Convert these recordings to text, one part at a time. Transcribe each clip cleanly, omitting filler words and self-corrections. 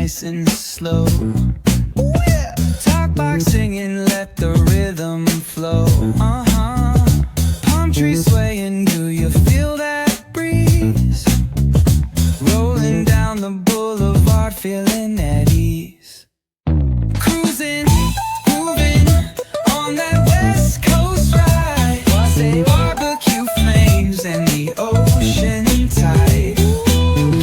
nice and slow. Ooh, yeah. Talk box singing, let the rhythm flow. Palm trees swaying, do you feel that breeze? Rolling down the boulevard, feeling at ease. Cruising, moving on that West Coast ride. Say barbecue flames and the ocean tide.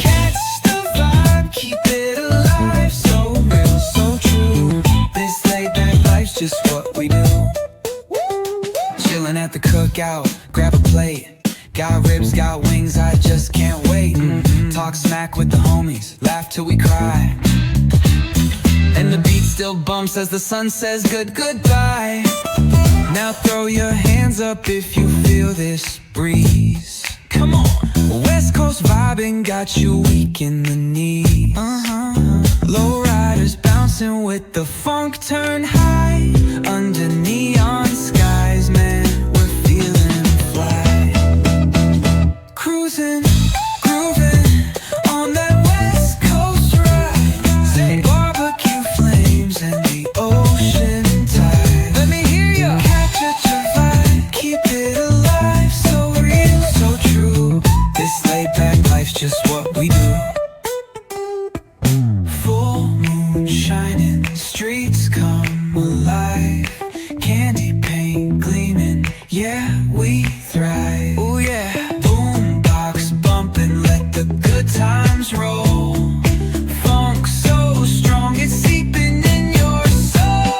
Catch the vibe, keep it alive. So real, so true. This laid back life's just what we do. Chilling at the cookout, grab a plate. Got ribs, got wings, I just can't wait. Talk smack with the homies, laugh till we cry. And the beat still bumps as the sun says goodbye. Now throw your hands up if you feel this breeze. Come on. West Coast vibing got you weak in the knees. Low riders bouncing with the funk turn high. Under neon skies, man, we're feeling fly. Cruising, grooving on that West Coast ride. Say barbecue flames and the ocean tide. Let me hear ya. Catch your vibe, keep it alive. So real, so true. This laid back life's just what we do. Full moon shining, streets come alive. Candy paint gleaming, yeah, we thrive. Oh yeah. Boombox bumping, let the good times roll. Funk so strong, it's seeping in your soul.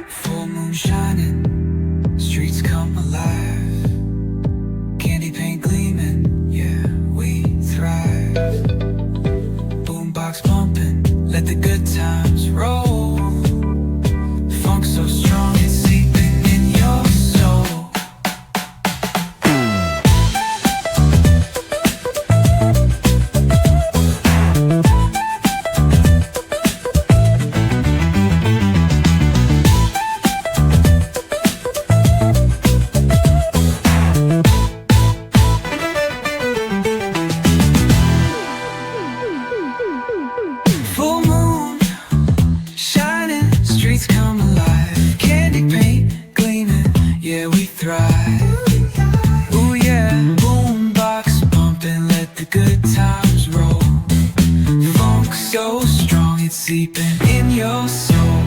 Full moon shining, streets come alive. Candy paint gleaming, yeah, we thrive. Boombox bumping, let the good times roll. Funk so strong, it's seeping in your soul. Full moon shining, streets come alive. Candy paint gleaming, yeah, we thrive. Ooh yeah. Boombox bumping, let the good times roll. Funk so strong, it's seeping in your soul.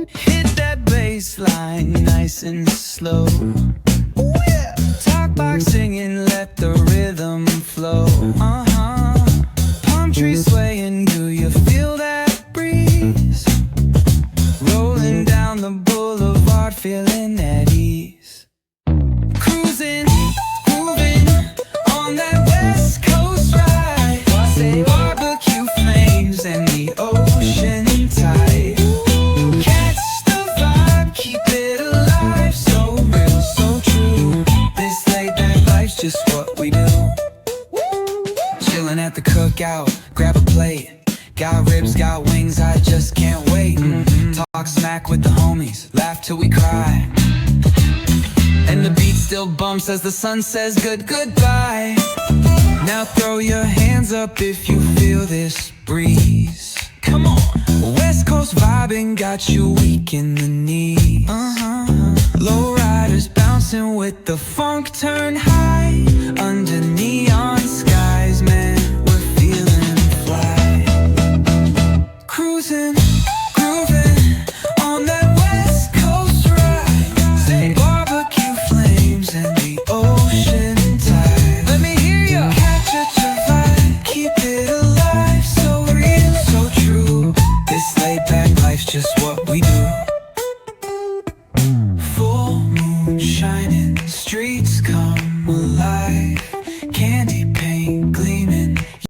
Hit that bass line nice and slow. Ooh, yeah. Talk box singing, let the rhythm flow. Palm trees swaying, do you feel that breeze? Rolling down the boulevard, feeling at ease. Cruising, moving on that West Coast ride. Say barbecue flames and the ocean tide. Catch the vibe, keep it alive. So real, so true. This laid back life's just what we do. Chilling at the cookout, grab a plate. Got ribs, got wings, I just can't wait. Talk smack with the homies, laugh till we cry. And the beat still bumps as the sun says goodbye. Now throw your hands up if you feel this breeze. Come on. West Coast vibing got you weak in the knees. Low riders bouncing with the funk turn high. Under neon skies, man, we're feeling fly. Cruising, grooving on that West Coast ride. Say barbecue flames and the ocean tide. Let me hear ya. Catch your vibe, keep it alive. So real, so true. This laid back life's just what we do. Full moon shining, streets come alive.